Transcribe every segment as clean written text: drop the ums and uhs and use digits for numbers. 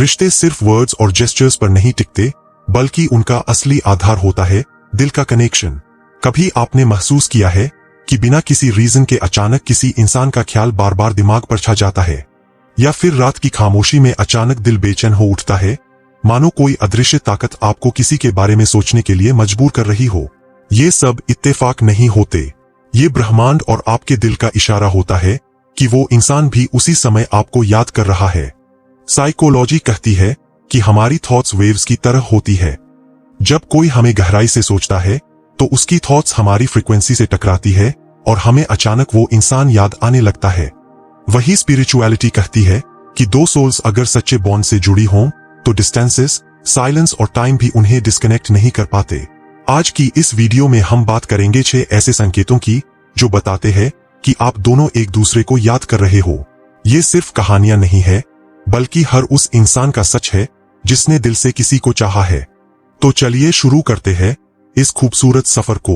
रिश्ते सिर्फ वर्ड्स और जेस्चर्स पर नहीं टिकते, बल्कि उनका असली आधार होता है दिल का कनेक्शन। कभी आपने महसूस किया है कि बिना किसी रीजन के अचानक किसी इंसान का ख्याल बार बार दिमाग पर छा जाता है, या फिर रात की खामोशी में अचानक दिल बेचैन हो उठता है, मानो कोई अदृश्य ताकत आपको किसी के बारे में सोचने के लिए मजबूर कर रही हो। ये सब इत्तेफाक नहीं होते, ये ब्रह्मांड और आपके दिल का इशारा होता है कि वो इंसान भी उसी समय आपको याद कर रहा है। साइकोलॉजी कहती है कि हमारी थॉट्स वेव्स की तरह होती है। जब कोई हमें गहराई से सोचता है तो उसकी थॉट्स हमारी फ्रीक्वेंसी से टकराती है और हमें अचानक वो इंसान याद आने लगता है। वही स्पिरिचुअलिटी कहती है कि दो सोल्स अगर सच्चे बॉन्ड से जुड़ी हों तो डिस्टेंसेस, साइलेंस और टाइम भी उन्हें डिस्कनेक्ट नहीं कर पाते। आज की इस वीडियो में हम बात करेंगे 6 ऐसे संकेतों की जो बताते हैं कि आप दोनों एक दूसरे को याद कर रहे हो। ये सिर्फ कहानियां नहीं है, बल्कि हर उस इंसान का सच है जिसने दिल से किसी को चाहा है। तो चलिए शुरू करते हैं इस खूबसूरत सफर को।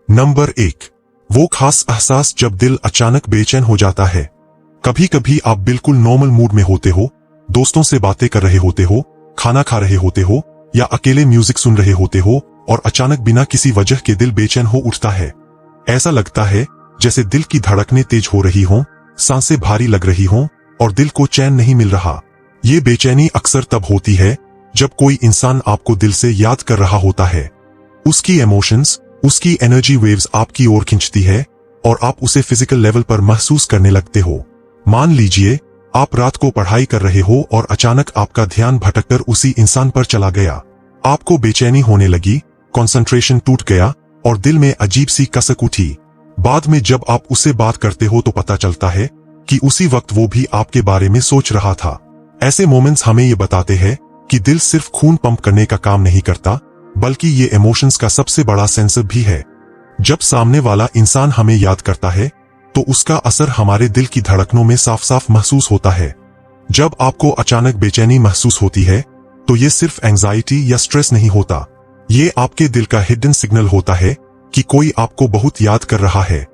नंबर 1, वो खास एहसास जब दिल अचानक बेचैन हो जाता है। कभी कभी आप बिल्कुल नॉर्मल मूड में होते हो, दोस्तों से बातें कर रहे होते हो, खाना खा रहे होते हो या अकेले म्यूजिक सुन रहे होते हो, और अचानक बिना किसी वजह के दिल बेचैन हो उठता है। ऐसा लगता है जैसे दिल की धड़कनें तेज हो रही हों, सांसें भारी लग रही हों और दिल को चैन नहीं मिल रहा। ये बेचैनी अक्सर तब होती है जब कोई इंसान आपको दिल से याद कर रहा होता है। उसकी इमोशंस, उसकी एनर्जी वेव्स आपकी ओर खींचती है और आप उसे फिजिकल लेवल पर महसूस करने लगते हो। मान लीजिए आप रात को पढ़ाई कर रहे हो और अचानक आपका ध्यान भटककर उसी इंसान पर चला गया। आपको बेचैनी होने लगी, कंसंट्रेशन टूट गया और दिल में अजीब सी कसक उठी। बाद में जब आप उससे बात करते हो तो पता चलता है कि उसी वक्त वो भी आपके बारे में सोच रहा था। ऐसे मोमेंट्स हमें ये बताते हैं कि दिल सिर्फ खून पंप करने का काम नहीं करता, बल्कि ये इमोशंस का सबसे बड़ा सेंसर भी है। जब सामने वाला इंसान हमें याद करता है तो उसका असर हमारे दिल की धड़कनों में साफ साफ महसूस होता है। जब आपको अचानक बेचैनी महसूस होती है तो ये सिर्फ एंजाइटी या स्ट्रेस नहीं होता, ये आपके दिल का हिडन सिग्नल होता है कि कोई आपको बहुत याद कर रहा है।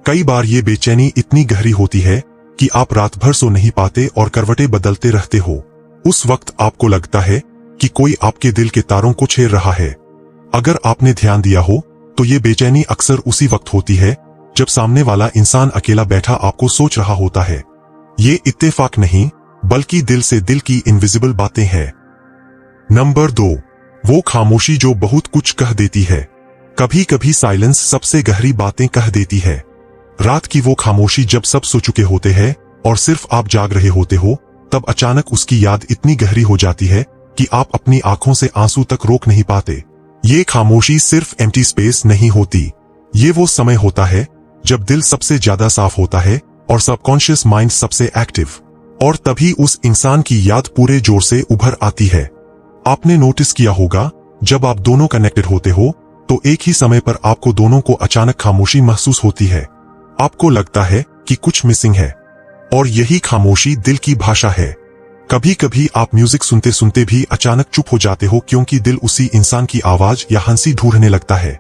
कई बार ये बेचैनी इतनी गहरी होती है कि आप रात भर सो नहीं पाते और करवटें बदलते रहते हो। उस वक्त आपको लगता है कि कोई आपके दिल के तारों को छेड़ रहा है। अगर आपने ध्यान दिया हो तो ये बेचैनी अक्सर उसी वक्त होती है जब सामने वाला इंसान अकेला बैठा आपको सोच रहा होता है। ये इत्तेफाक नहीं, बल्कि दिल से दिल की इनविजिबल बातें हैं। नंबर 2, वो खामोशी जो बहुत कुछ कह देती है। कभी कभी साइलेंस सबसे गहरी बातें कह देती है। रात की वो खामोशी जब सब सो चुके होते हैं और सिर्फ आप जाग रहे होते हो, तब अचानक उसकी याद इतनी गहरी हो जाती है कि आप अपनी आंखों से आंसू तक रोक नहीं पाते। ये खामोशी सिर्फ एम्प्टी स्पेस नहीं होती, ये वो समय होता है जब दिल सबसे ज्यादा साफ होता है और सबकॉन्शियस माइंड सबसे एक्टिव, और तभी उस इंसान की याद पूरे जोर से उभर आती है। आपने नोटिस किया होगा जब आप दोनों कनेक्टेड होते हो तो एक ही समय पर आपको दोनों को अचानक खामोशी महसूस होती है। आपको लगता है कि कुछ मिसिंग है, और यही खामोशी दिल की भाषा है। कभी कभी आप म्यूजिक सुनते सुनते भी अचानक चुप हो जाते हो क्योंकि दिल उसी इंसान की आवाज या हंसी ढूंढने लगता है।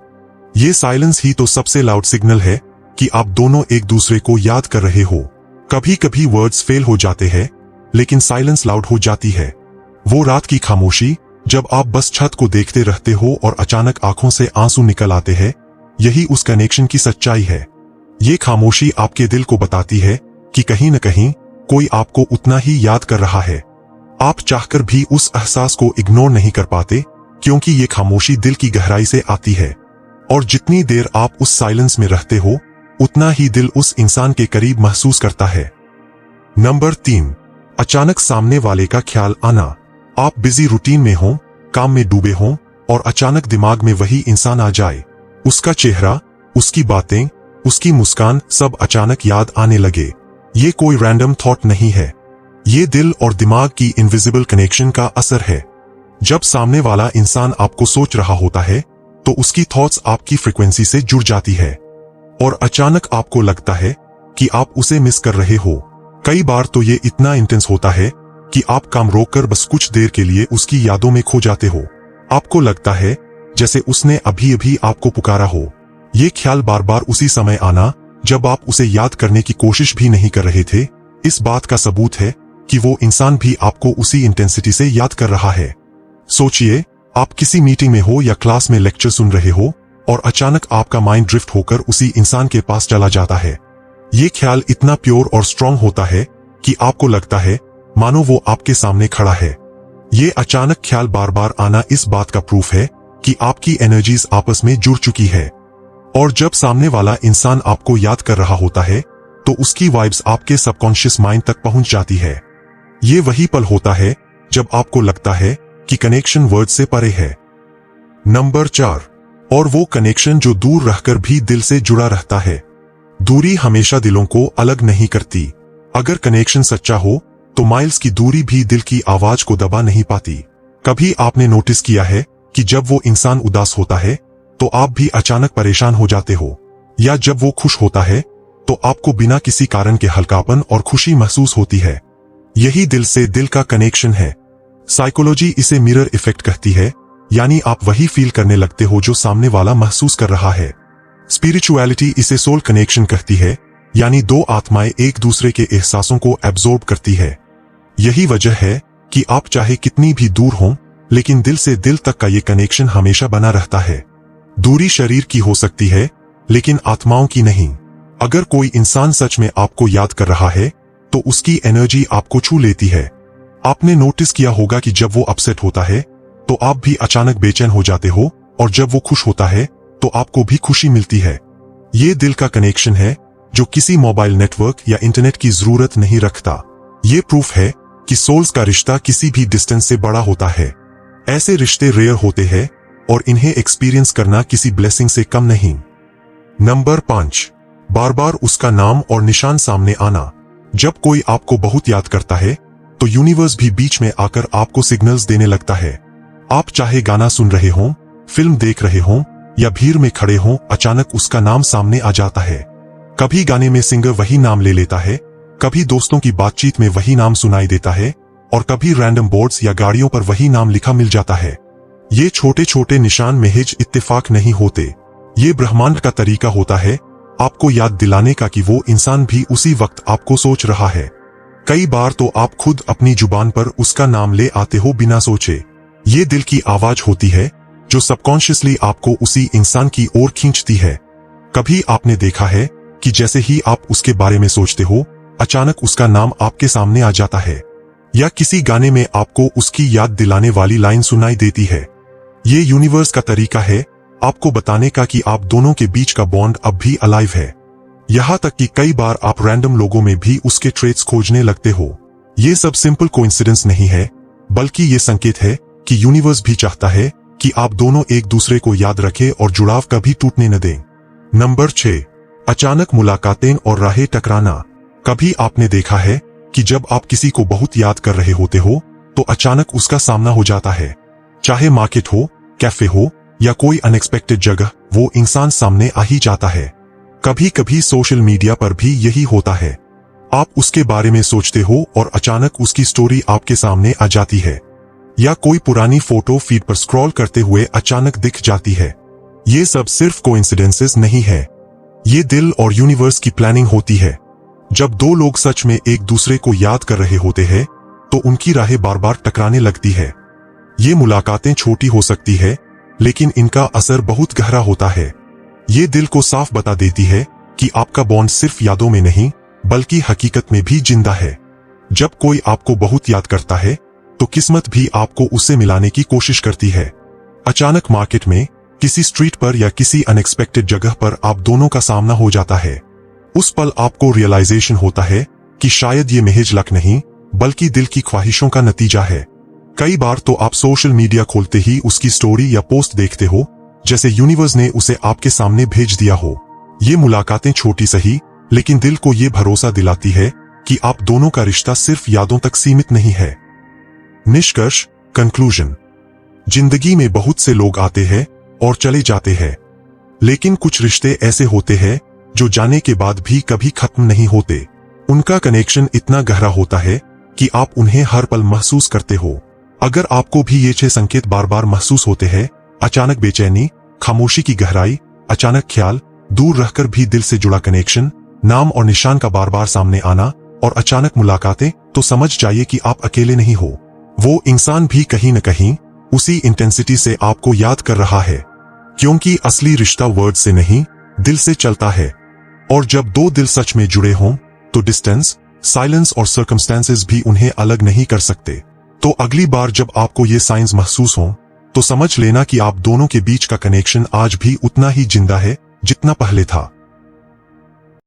ये साइलेंस ही तो सबसे लाउड सिग्नल है कि आप दोनों एक दूसरे को याद कर रहे हो। कभी कभी वर्ड्स फेल हो जाते हैं, लेकिन साइलेंस लाउड हो जाती है। वो रात की खामोशी जब आप बस छत को देखते रहते हो और अचानक आंखों से आंसू निकल आते हैं, यही उस कनेक्शन की सच्चाई है। ये खामोशी आपके दिल को बताती है कि कहीं न कहीं कोई आपको उतना ही याद कर रहा है। आप चाहकर भी उस एहसास को इग्नोर नहीं कर पाते, क्योंकि ये खामोशी दिल की गहराई से आती है। और जितनी देर आप उस साइलेंस में रहते हो, उतना ही दिल उस इंसान के करीब महसूस करता है। नंबर 3, अचानक सामने वाले का ख्याल आना। आप बिजी रूटीन में हो, काम में डूबे हो और अचानक दिमाग में वही इंसान आ जाए। उसका चेहरा, उसकी बातें, उसकी मुस्कान सब अचानक याद आने लगे। ये कोई रैंडम थॉट नहीं है, ये दिल और दिमाग की इनविजिबल कनेक्शन का असर है। जब सामने वाला इंसान आपको सोच रहा होता है तो उसकी थॉट्स आपकी फ्रीक्वेंसी से जुड़ जाती है और अचानक आपको लगता है कि आप उसे मिस कर रहे हो। कई बार तो ये इतना इंटेंस होता है कि आप काम रोककर बस कुछ देर के लिए उसकी यादों में खो जाते हो। आपको लगता है जैसे उसने अभी अभी आपको पुकारा हो। ये ख्याल बार बार उसी समय आना जब आप उसे याद करने की कोशिश भी नहीं कर रहे थे, इस बात का सबूत है कि वो इंसान भी आपको उसी इंटेंसिटी से याद कर रहा है। सोचिए, आप किसी मीटिंग में हो या क्लास में लेक्चर सुन रहे हो और अचानक आपका माइंड ड्रिफ्ट होकर उसी इंसान के पास चला जाता है। ये ख्याल इतना प्योर और स्ट्रांग होता है कि आपको लगता है मानो वो आपके सामने खड़ा है। ये अचानक ख्याल बार बार आना इस बात का प्रूफ है कि आपकी एनर्जीज आपस में जुड़ चुकी है। और जब सामने वाला इंसान आपको याद कर रहा होता है तो उसकी वाइब्स आपके सबकॉन्शियस माइंड तक पहुंच जाती है। ये वही पल होता है जब आपको लगता है कि कनेक्शन वर्ड से परे है। नंबर 4, और वो कनेक्शन जो दूर रहकर भी दिल से जुड़ा रहता है। दूरी हमेशा दिलों को अलग नहीं करती। अगर कनेक्शन सच्चा हो तो माइल्स की दूरी भी दिल की आवाज को दबा नहीं पाती। कभी आपने नोटिस किया है कि जब वो इंसान उदास होता है तो आप भी अचानक परेशान हो जाते हो, या जब वो खुश होता है तो आपको बिना किसी कारण के हल्कापन और खुशी महसूस होती है। यही दिल से दिल का कनेक्शन है। साइकोलॉजी इसे मिरर इफेक्ट कहती है, यानी आप वही फील करने लगते हो जो सामने वाला महसूस कर रहा है। स्पिरिचुअलिटी इसे सोल कनेक्शन कहती है, यानी दो आत्माएं एक दूसरे के एहसासों को एब्जॉर्ब करती है। यही वजह है कि आप चाहे कितनी भी दूर हों, लेकिन दिल से दिल तक का ये कनेक्शन हमेशा बना रहता है। दूरी शरीर की हो सकती है लेकिन आत्माओं की नहीं। अगर कोई इंसान सच में आपको याद कर रहा है तो उसकी एनर्जी आपको छू लेती है। आपने नोटिस किया होगा कि जब वो अपसेट होता है तो आप भी अचानक बेचैन हो जाते हो, और जब वो खुश होता है तो आपको भी खुशी मिलती है। ये दिल का कनेक्शन है जो किसी मोबाइल नेटवर्क या इंटरनेट की जरूरत नहीं रखता। ये प्रूफ है कि सोल्स का रिश्ता किसी भी डिस्टेंस से बड़ा होता है। ऐसे रिश्ते रेयर होते हैं और इन्हें एक्सपीरियंस करना किसी ब्लेसिंग से कम नहीं। नंबर 5, बार बार उसका नाम और निशान सामने आना। जब कोई आपको बहुत याद करता है तो यूनिवर्स भी बीच में आकर आपको सिग्नल्स देने लगता है। आप चाहे गाना सुन रहे हों, फिल्म देख रहे हों या भीड़ में खड़े हों, अचानक उसका नाम सामने आ जाता है। कभी गाने में सिंगर वही नाम ले लेता है, कभी दोस्तों की बातचीत में वही नाम सुनाई देता है, और कभी रैंडम बोर्ड्स या गाड़ियों पर वही नाम लिखा मिल जाता है। ये छोटे छोटे निशान महज इत्तेफाक नहीं होते। ये ब्रह्मांड का तरीका होता है आपको याद दिलाने का कि वो इंसान भी उसी वक्त आपको सोच रहा है। कई बार तो आप खुद अपनी जुबान पर उसका नाम ले आते हो बिना सोचे। ये दिल की आवाज होती है जो सबकॉन्शियसली आपको उसी इंसान की ओर खींचती है। कभी आपने देखा है कि जैसे ही आप उसके बारे में सोचते हो, अचानक उसका नाम आपके सामने आ जाता है, या किसी गाने में आपको उसकी याद दिलाने वाली लाइन सुनाई देती है। ये यूनिवर्स का तरीका है आपको बताने का कि आप दोनों के बीच का बॉन्ड अब भी अलाइव है। यहाँ तक कि कई बार आप रैंडम लोगों में भी उसके ट्रेट्स खोजने लगते हो। ये सब सिंपल कोइंसिडेंस नहीं है, बल्कि ये संकेत है कि यूनिवर्स भी चाहता है कि आप दोनों एक दूसरे को याद रखें और जुड़ाव कभी टूटने न दें। नंबर 6, अचानक मुलाकातें और राहें टकराना। कभी आपने देखा है कि जब आप किसी को बहुत याद कर रहे होते हो तो अचानक उसका सामना हो जाता है। चाहे मार्केट हो, कैफे हो या कोई अनएक्सपेक्टेड जगह, वो इंसान सामने आ ही जाता है। कभी कभी सोशल मीडिया पर भी यही होता है। आप उसके बारे में सोचते हो और अचानक उसकी स्टोरी आपके सामने आ जाती है, या कोई पुरानी फोटो फीड पर स्क्रॉल करते हुए अचानक दिख जाती है। ये सब सिर्फ कोइंसिडेंसेस नहीं है, ये दिल और यूनिवर्स की प्लानिंग होती है। जब दो लोग सच में एक दूसरे को याद कर रहे होते हैं तो उनकी राहें बार बार टकराने लगती है। ये मुलाकातें छोटी हो सकती है लेकिन इनका असर बहुत गहरा होता है। ये दिल को साफ बता देती है कि आपका बॉन्ड सिर्फ यादों में नहीं बल्कि हकीकत में भी जिंदा है। जब कोई आपको बहुत याद करता है तो किस्मत भी आपको उससे मिलाने की कोशिश करती है। अचानक मार्केट में, किसी स्ट्रीट पर या किसी अनएक्सपेक्टेड जगह पर आप दोनों का सामना हो जाता है। उस पल आपको रियलाइजेशन होता है कि शायद ये महज लक नहीं बल्कि दिल की ख्वाहिशों का नतीजा है। कई बार तो आप सोशल मीडिया खोलते ही उसकी स्टोरी या पोस्ट देखते हो जैसे यूनिवर्स ने उसे आपके सामने भेज दिया हो। ये मुलाकातें छोटी सही लेकिन दिल को ये भरोसा दिलाती है कि आप दोनों का रिश्ता सिर्फ यादों तक सीमित नहीं है। निष्कर्ष, कंक्लूजन। जिंदगी में बहुत से लोग आते हैं और चले जाते हैं, लेकिन कुछ रिश्ते ऐसे होते हैं जो जाने के बाद भी कभी खत्म नहीं होते। उनका कनेक्शन इतना गहरा होता है कि आप उन्हें हर पल महसूस करते हो। अगर आपको भी ये 6 संकेत बार बार महसूस होते हैं, अचानक बेचैनी, खामोशी की गहराई, अचानक ख्याल, दूर रहकर भी दिल से जुड़ा कनेक्शन, नाम और निशान का बार बार सामने आना, और अचानक मुलाकातें, तो समझ जाइए कि आप अकेले नहीं हो। वो इंसान भी कहीं न कहीं उसी इंटेंसिटी से आपको याद कर रहा है, क्योंकि असली रिश्ता वर्ड से नहीं, दिल से चलता है। और जब दो दिल सच में जुड़े हों, तो डिस्टेंस, साइलेंस और सर्कमस्टेंसेस भी उन्हें अलग नहीं कर सकते। तो अगली बार जब आपको ये साइंस महसूस हों, तो समझ लेना कि आप दोनों के बीच का कनेक्शन आज भी उतना ही जिंदा है जितना पहले था।